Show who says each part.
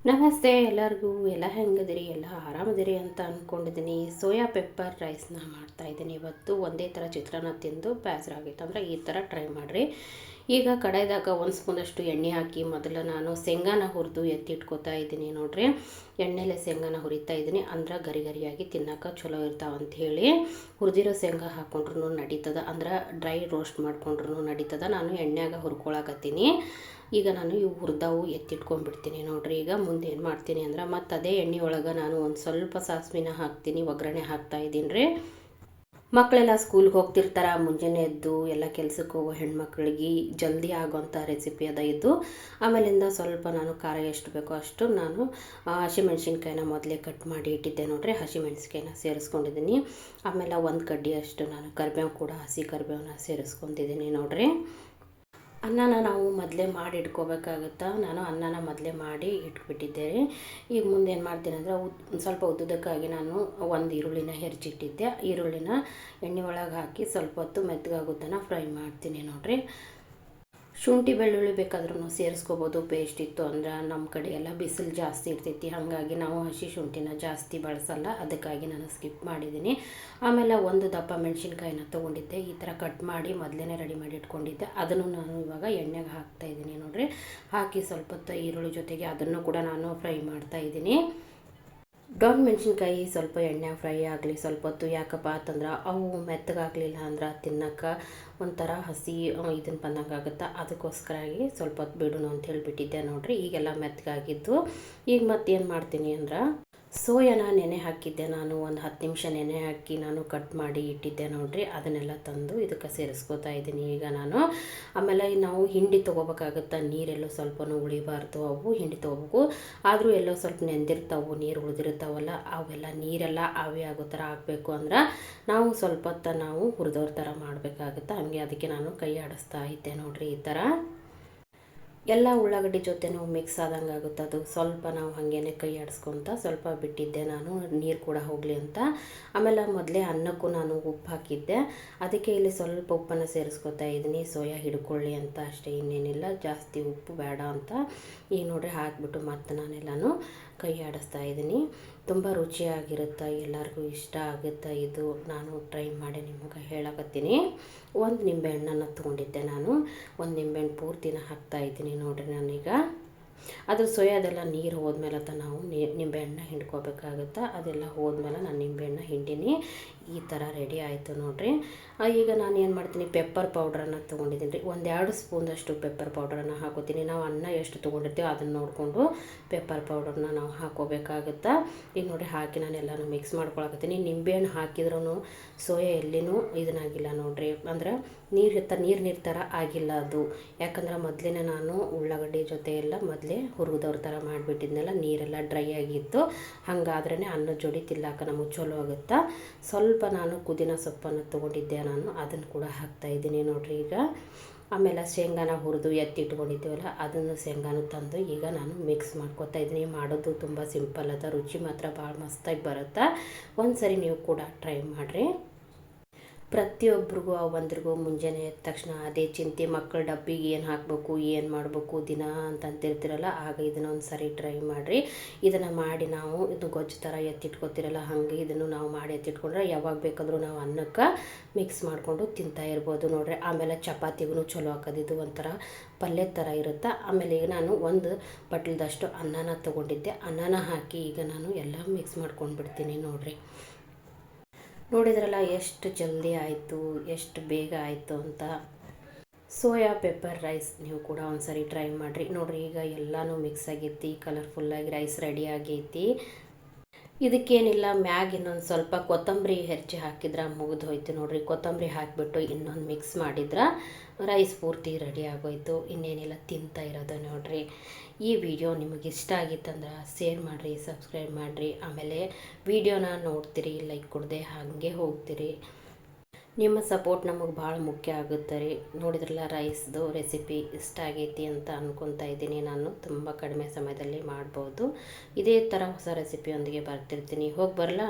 Speaker 1: ನಮಸ್ತೆ ಎಲ್ಲರಿಗೂ. ಎಲ್ಲ ಹೆಂಗದಿರಿ? ಎಲ್ಲ ಆರಾಮದಿರಿ ಅಂತ ಅಂದ್ಕೊಂಡಿದ್ದೀನಿ. ಸೋಯಾ ಪೆಪ್ಪರ್ ರೈಸ್ನ ಮಾಡ್ತಾಯಿದ್ದೀನಿ ಇವತ್ತು. ಒಂದೇ ಥರ ಚಿತ್ರಾನ್ನ ತಿಂದು ಬೇಸರಾಗಿತ್ತು ಅಂದರೆ ಈ ಥರ ಟ್ರೈ ಮಾಡಿರಿ. ಈಗ ಕಡೆದಾಗ 1 ಸ್ಪೂನಷ್ಟು ಎಣ್ಣೆ ಹಾಕಿ ಮೊದಲು ನಾನು ಶೇಂಗಾನ ಹುರಿದು ಎತ್ತಿಟ್ಕೋತಾ ಇದ್ದೀನಿ. ನೋಡ್ರಿ, ಎಣ್ಣೆಲೆ ಶೇಂಗಾನ ಹುರಿತಾ ಇದ್ದೀನಿ, ಅಂದ್ರೆ ಗರಿ ಗರಿಯಾಗಿ ತಿನ್ನೋಕೆ ಚಲೋ ಇರ್ತಾವಂತ ಹೇಳಿ. ಹುರಿದಿರೋ ಶೇಂಗಾ ಹಾಕ್ಕೊಂಡ್ರೂ ನಡೀತದ, ಅಂದ್ರೆ ಡ್ರೈ ರೋಸ್ಟ್ ಮಾಡ್ಕೊಂಡ್ರೂ ನಡೀತದ. ನಾನು ಎಣ್ಣೆಯಾಗ ಹುರ್ಕೊಳಕತ್ತೀನಿ. ಈಗ ನಾನು ಇವು ಹುರಿದವು ಎತ್ತಿಟ್ಕೊಂಡ್ಬಿಡ್ತೀನಿ. ನೋಡ್ರಿ, ಈಗ ಮುಂದೆ ಏನು ಮಾಡ್ತೀನಿ ಅಂದ್ರೆ ಮತ್ತು ಅದೇ ಎಣ್ಣೆ ಒಳಗೆ ನಾನು ಒಂದು ಸ್ವಲ್ಪ ಸಾಸಿವೆನ ಹಾಕ್ತೀನಿ, ಒಗ್ಗರಣೆ ಹಾಕ್ತಾ ಇದ್ದೀನಿ ರೀ. ಮಕ್ಕಳೆಲ್ಲ ಸ್ಕೂಲ್ಗೆ ಹೋಗ್ತಿರ್ತಾರೆ, ಮುಂಜಾನೆ ಎದ್ದು ಎಲ್ಲ ಕೆಲ್ಸಕ್ಕೆ ಹೋಗೋ ಹೆಣ್ಮಕ್ಳಿಗೆ ಜಲ್ದಿ ಆಗೋಂಥ ರೆಸಿಪಿ ಅದ ಇದು. ಆಮೇಲಿಂದ ಸ್ವಲ್ಪ ನಾನು ಖಾರ ಎಷ್ಟು ಬೇಕೋ ಅಷ್ಟು ನಾನು ಹಸಿಮೆಣ್ಸಿನ್ಕಾಯಿನ ಮೊದಲೇ ಕಟ್ ಮಾಡಿ ಇಟ್ಟಿದ್ದೆ. ನೋಡ್ರಿ, ಹಸಿಮೆಣ್ಸಿನ್ಕಾಯಿನ ಸೇರಿಸ್ಕೊಂಡಿದ್ದೀನಿ. ಆಮೇಲೆ ಒಂದು ಕಡ್ಡಿ ಅಷ್ಟು ನಾನು ಕರಿಬೇವು ಕೂಡ, ಹಸಿ ಕರಿಬೇವನ್ನ ಸೇರಿಸ್ಕೊಂಡಿದ್ದೀನಿ. ನೋಡ್ರಿ, ಅನ್ನನ ನಾವು ಮೊದಲೇ ಮಾಡಿ ಇಟ್ಕೋಬೇಕಾಗುತ್ತಾ. ನಾನು ಅನ್ನನ ಮೊದಲೇ ಮಾಡಿ ಇಟ್ಬಿಟ್ಟಿದ್ದೆ ರೀ. ಈಗ ಮುಂದೆ ಏನು ಮಾಡ್ತೀನಿ ಅಂದರೆ ಸ್ವಲ್ಪ ಉದ್ದುದಕ್ಕಾಗಿ ನಾನು ಒಂದು ಈರುಳ್ಳಿನ ಹೆಚ್ಚಿಟ್ಟಿದ್ದೆ. ಈರುಳ್ಳಿನ ಎಣ್ಣೆ ಒಳಗೆ ಹಾಕಿ ಸ್ವಲ್ಪ ಹೊತ್ತು ಮೆತ್ತಗಾಗೋದನ್ನು ಫ್ರೈ ಮಾಡ್ತೀನಿ. ನೋಡಿರಿ, ಶುಂಠಿ ಬೆಳ್ಳುಳ್ಳಿ ಬೇಕಾದ್ರೂ ಸೇರಿಸ್ಕೋಬೋದು. ಪೇಸ್ಟ್ ಇತ್ತು ಅಂದ್ರೆ ನಮ್ಮ ಕಡೆ ಎಲ್ಲ ಬಿಸಿಲು ಜಾಸ್ತಿ ಇರ್ತೈತಿ, ಹಾಗಾಗಿ ನಾವು ಹಸಿ ಶುಂಠಿನ ಜಾಸ್ತಿ ಬಳಸಲ್ಲ, ಅದಕ್ಕಾಗಿ ನಾನು ಸ್ಕಿಪ್ ಮಾಡಿದ್ದೀನಿ. ಆಮೇಲೆ ಒಂದು ದಪ್ಪ ಮೆಣಸಿನ್ಕಾಯಿನ ತೊಗೊಂಡಿದ್ದೆ, ಈ ಥರ ಕಟ್ ಮಾಡಿ ಮೊದಲೇ ರೆಡಿ ಮಾಡಿ ಇಟ್ಕೊಂಡಿದ್ದೆ. ಅದನ್ನು ನಾನು ಇವಾಗ ಎಣ್ಣೆಗೆ ಹಾಕ್ತಾಯಿದ್ದೀನಿ. ನೋಡಿರಿ, ಹಾಕಿ ಸ್ವಲ್ಪ ಹೊತ್ತು ಈರುಳ್ಳಿ ಜೊತೆಗೆ ಅದನ್ನು ಕೂಡ ನಾನು ಫ್ರೈ ಮಾಡ್ತಾಯಿದ್ದೀನಿ. ಡೊಣ್ ಮೆಣಸಿನ್ಕಾಯಿ ಸ್ವಲ್ಪ ಎಣ್ಣೆ ಫ್ರೈ ಆಗಲಿ ಸ್ವಲ್ಪ ಹೊತ್ತು. ಯಾಕಪ್ಪ ಅಂತಂದ್ರೆ ಅವು ಮೆತ್ತಗಾಗಲಿಲ್ಲ ಅಂದ್ರೆ ತಿನ್ನೋಕೆ ಒಂಥರ ಹಸಿ ಇದನ್ನು ಬಂದಂಗೆ ಆಗುತ್ತೆ. ಅದಕ್ಕೋಸ್ಕರಾಗಿ ಸ್ವಲ್ಪ ಹೊತ್ತು ಬಿಡೋಣ ಅಂತ ಹೇಳಿಬಿಟ್ಟಿದ್ದೆ. ನೋಡಿರಿ, ಈಗೆಲ್ಲ ಮೆತ್ತಗಾಗಿದ್ದು. ಈಗ ಮತ್ತೇನು ಮಾಡ್ತೀನಿ ಅಂದ್ರೆ ಸೋಯಾನ ನೆನೆ ಹಾಕಿದ್ದೆ ನಾನು, ಒಂದು 10 ನಿಮಿಷ ನೆನೆ ಹಾಕಿ ನಾನು ಕಟ್ ಮಾಡಿ ಇಟ್ಟಿದ್ದೆ. ನೋಡಿರಿ, ಅದನ್ನೆಲ್ಲ ತಂದು ಇದಕ್ಕೆ ಸೇರಿಸ್ಕೋತಾ ಇದ್ದೀನಿ ಈಗ ನಾನು. ಆಮೇಲೆ ನಾವು ಹಿಂಡಿ ತೊಗೋಬೇಕಾಗುತ್ತೆ, ನೀರೆಲ್ಲೋ ಸ್ವಲ್ಪನೂ ಉಳಿಬಾರ್ದು. ಅವು ಹಿಂಡಿ ತೊಗೋಬೇಕು, ಆದರೂ ಎಲ್ಲೋ ಸ್ವಲ್ಪ ನೆಂದಿರ್ತಾವೆ, ನೀರು ಉಳಿದಿರ್ತಾವಲ್ಲ, ಅವೆಲ್ಲ ನೀರೆಲ್ಲ ಆವಿ ಆಗೋ ಥರ ಆಗಬೇಕು ಅಂದ್ರೆ ನಾವು ಸ್ವಲ್ಪ ಹೊತ್ತು ನಾವು ಹುರಿದೋರ ಥರ ಮಾಡಬೇಕಾಗುತ್ತೆ. ಹಂಗೆ ಅದಕ್ಕೆ ನಾನು ಕೈ ಆಡಿಸ್ತಾ ಇದ್ದೆ. ನೋಡಿರಿ, ಈ ಥರ ಎಲ್ಲ ಉಳ್ಳಾಗಡ್ಡಿ ಜೊತೆನೂ ಮಿಕ್ಸ್ ಆದಂಗೆ ಆಗುತ್ತೆ. ಅದು ಸ್ವಲ್ಪ ನಾವು ಹಾಗೇನೆ ಕೈ ಆಡಿಸ್ಕೊತ ಸ್ವಲ್ಪ ಬಿಟ್ಟಿದ್ದೆ ನಾನು, ನೀರು ಕೂಡ ಹೋಗಲಿ ಅಂತ. ಆಮೇಲೆ ಮೊದಲೇ ಅನ್ನಕ್ಕೂ ನಾನು ಉಪ್ಪು ಹಾಕಿದ್ದೆ, ಅದಕ್ಕೆ ಇಲ್ಲಿ ಸ್ವಲ್ಪ ಉಪ್ಪನ್ನು ಸೇರಿಸ್ಕೊತಾ ಇದ್ದೀನಿ, ಸೋಯಾ ಹಿಡ್ಕೊಳ್ಳಿ ಅಂತ ಅಷ್ಟೇ, ಇನ್ನೇನಿಲ್ಲ, ಜಾಸ್ತಿ ಉಪ್ಪು ಬೇಡ ಅಂತ. ಈಗ ನೋಡ್ರಿ ಹಾಕಿಬಿಟ್ಟು ಮತ್ತು ನಾನೆಲ್ಲನೂ ಕೈ ಆಡಿಸ್ತಾ ಇದ್ದೀನಿ. ತುಂಬ ರುಚಿಯಾಗಿರುತ್ತೆ, ಎಲ್ಲರಿಗೂ ಇಷ್ಟ ಆಗುತ್ತೆ ಇದು. ನಾನು ಟ್ರೈ ಮಾಡಿ ನಿಮಗೆ ಹೇಳಕತ್ತೀನಿ. ಒಂದು ನಿಂಬೆಹಣ್ಣನ್ನು ತೊಗೊಂಡಿದ್ದೆ ನಾನು, ಒಂದು ನಿಂಬೆಹಣ್ಣು ಪೂರ್ತಿನ ಹಾಕ್ತಾಯಿದ್ದೀನಿ. ನೋಡಿರಿ, ನಾನೀಗ ಅದು ಸೋಯಾದೆಲ್ಲ ನೀರು ಹೋದ್ಮೇಲೆ ನಾವು ನಿಂಬೆಹಣ್ಣ ಹಿಂಡ್ಕೋಬೇಕಾಗುತ್ತೆ. ಅದೆಲ್ಲ ಹೋದ್ಮೇಲೆ ನಾನು ನಿಂಬೆಹಣ್ಣ ಹಿಂಡಿನಿ. ಈ ಥರ ರೆಡಿ ಆಯಿತು. ನೋಡಿರಿ, ಈಗ ನಾನು ಏನು ಮಾಡ್ತೀನಿ, ಪೆಪ್ಪರ್ ಪೌಡ್ರನ್ನು ತೊಗೊಂಡಿದ್ದೀನಿ ರೀ. 1-2 ಸ್ಪೂನಷ್ಟು ಪೆಪ್ಪರ್ ಪೌಡ್ರನ್ನು ಹಾಕೋತೀನಿ. ನಾವು ಅನ್ನ ಎಷ್ಟು ತೊಗೊಂಡಿರ್ತೀವಿ ಅದನ್ನು ನೋಡಿಕೊಂಡು ಪೆಪ್ಪರ್ ಪೌಡ್ರನ್ನ ನಾವು ಹಾಕೋಬೇಕಾಗುತ್ತೆ. ಈಗ ನೋಡಿ, ಹಾಕಿ ನಾನು ಎಲ್ಲನೂ ಮಿಕ್ಸ್ ಮಾಡ್ಕೊಳಕತ್ತೀನಿ. ನಿಂಬೆಹಣ್ಣು ಹಾಕಿದ್ರೂ ಸೋಯಾ ಎಲ್ಲಿನೂ ಇದನ್ನಾಗಿಲ್ಲ ನೋಡಿರಿ, ಅಂದ್ರೆ ನೀರು ಥರ ಆಗಿಲ್ಲ ಅದು. ಯಾಕಂದ್ರೆ ಮೊದಲೇ ನಾನು ಉಳ್ಳಾಗಡ್ಡಿ ಜೊತೆ ಎಲ್ಲ ಮೊದಲೇ ಹುರಿದವ್ರ ಥರ ಮಾಡಿಬಿಟ್ಟಿದ್ನೆಲ್ಲ, ನೀರೆಲ್ಲ ಡ್ರೈ ಆಗಿತ್ತು. ಹಾಗಾದ್ರೇ ಅನ್ನದ ಜೋಡಿ ತಿನ್ನಕ್ಕೆ ನಮಗೆ ಚಲೋ ಆಗುತ್ತೆ. ಸ್ವಲ್ಪ ನಾನು ಪುದೀನ ಸೊಪ್ಪನ್ನು ತೊಗೊಂಡಿದ್ದೆ ನಾನು, ಅದನ್ನು ಕೂಡ ಹಾಕ್ತಾಯಿದ್ದೀನಿ. ನೋಡಿರಿ, ಈಗ ಆಮೇಲೆ ಶೇಂಗಾನ ಹುರಿದು ಎತ್ತಿಟ್ಕೊಂಡಿದ್ದೀವಲ್ಲ, ಅದನ್ನು ಶೇಂಗಾನು ತಂದು ಈಗ ನಾನು ಮಿಕ್ಸ್ ಮಾಡ್ಕೊತಾ ಇದ್ದೀನಿ. ಮಾಡೋದು ತುಂಬ ಸಿಂಪಲ್ ಅದ, ರುಚಿ ಮಾತ್ರ ಭಾಳ ಮಸ್ತಾಗಿ ಬರುತ್ತೆ. ಒಂದು ಸರಿ ನೀವು ಕೂಡ ಟ್ರೈ ಮಾಡಿರಿ. ಪ್ರತಿಯೊಬ್ಬರಿಗೂ ಒಂದ್ರಿಗೂ ಮುಂಜಾನೆ ಎದ್ದ ತಕ್ಷಣ ಅದೇ ಚಿಂತೆ, ಮಕ್ಕಳ ಡಬ್ಬಿಗೆ ಏನು ಹಾಕಬೇಕು, ಏನು ಮಾಡಬೇಕು ದಿನ ಅಂತಿರ್ತಿರಲ್ಲ, ಆಗ ಇದನ್ನು ಒಂದು ಸರಿ ಟ್ರೈ ಮಾಡಿರಿ. ಇದನ್ನು ಮಾಡಿ ನಾವು ಇದು ಗೊಜ್ಜು ಥರ ಎತ್ತಿಟ್ಕೊತಿರಲ್ಲ, ಹಾಗೆ ಇದನ್ನು ನಾವು ಮಾಡಿ ಎತ್ತಿಟ್ಕೊಂಡ್ರೆ ಯಾವಾಗ ಬೇಕಾದರೂ ನಾವು ಅನ್ನಕ್ಕೆ ಮಿಕ್ಸ್ ಮಾಡಿಕೊಂಡು ತಿಂತಾ ಇರ್ಬೋದು. ನೋಡ್ರಿ, ಆಮೇಲೆ ಚಪಾತಿಗೂ ಚಲೋ ಹಾಕೋದು, ಇದು ಒಂಥರ ಪಲ್ಯದ ಥರ ಇರುತ್ತೆ. ಆಮೇಲೆ ಈಗ ನಾನು ಒಂದು ಬಟ್ಲದಷ್ಟು ಅನ್ನನ ತೊಗೊಂಡಿದ್ದೆ, ಅನ್ನನ ಹಾಕಿ ಈಗ ನಾನು ಎಲ್ಲ ಮಿಕ್ಸ್ ಮಾಡ್ಕೊಂಡು ಬಿಡ್ತೀನಿ. ನೋಡಿದ್ರಲ್ಲ ಎಷ್ಟು ಜಲ್ದಿ ಆಯಿತು, ಎಷ್ಟು ಬೇಗ ಆಯಿತು ಅಂತ. ಸೋಯಾ ಪೆಪ್ಪರ್ ರೈಸ್ ನೀವು ಕೂಡ ಒಂದು ಸರಿ ಟ್ರೈ ಮಾಡಿರಿ. ನೋಡಿರಿ, ಈಗ ಎಲ್ಲನೂ ಮಿಕ್ಸ್ ಆಗೈತಿ, ಕಲರ್ಫುಲ್ಲಾಗಿ ರೈಸ್ ರೆಡಿ ಆಗೈತಿ. ಇದಕ್ಕೇನಿಲ್ಲ, ಮ್ಯಾಗ್ ಇನ್ನೊಂದು ಸ್ವಲ್ಪ ಕೊತ್ತಂಬರಿ ಹೆಚ್ಚಿ ಹಾಕಿದ್ರೆ ಮುಗಿದು ಹೋಯ್ತು. ನೋಡಿರಿ, ಕೊತ್ತಂಬರಿ ಹಾಕಿಬಿಟ್ಟು ಇನ್ನೊಂದು ಮಿಕ್ಸ್ ಮಾಡಿದ್ರೆ ರೈಸ್ ಪೂರ್ತಿ ರೆಡಿ ಆಗೋಯ್ತು. ಇನ್ನೇನಿಲ್ಲ, ತಿಂತಾ ಇರೋದು. ನೋಡಿರಿ, ಈ ವಿಡಿಯೋ ನಿಮಗೆ ಇಷ್ಟ ಆಗಿತ್ತಂದ್ರೆ ಶೇರ್ ಮಾಡಿರಿ, ಸಬ್ಸ್ಕ್ರೈಬ್ ಮಾಡಿರಿ. ಆಮೇಲೆ ವಿಡಿಯೋನ ನೋಡ್ತೀರಿ, ಲೈಕ್ ಕೊಡದೆ ಹಾಗೆ ಹೋಗ್ತೀರಿ. ನಿಮ್ಮ ಸಪೋರ್ಟ್ ನಮಗೆ ಭಾಳ ಮುಖ್ಯ ಆಗುತ್ತೆ ರೀ. ನೋಡಿದ್ರಲ್ಲ, ರೈಸ್ದು ರೆಸಿಪಿ ಇಷ್ಟ ಆಗೈತಿ ಅಂತ ಅಂದ್ಕೊತಾ ಇದ್ದೀನಿ. ನಾನು ತುಂಬ ಕಡಿಮೆ ಸಮಯದಲ್ಲಿ ಮಾಡ್ಬೋದು. ಇದೇ ಥರ ಹೊಸ ರೆಸಿಪಿಯೊಂದಿಗೆ ಬರ್ತಿರ್ತೀನಿ. ಹೋಗಿ ಬರಲಾ?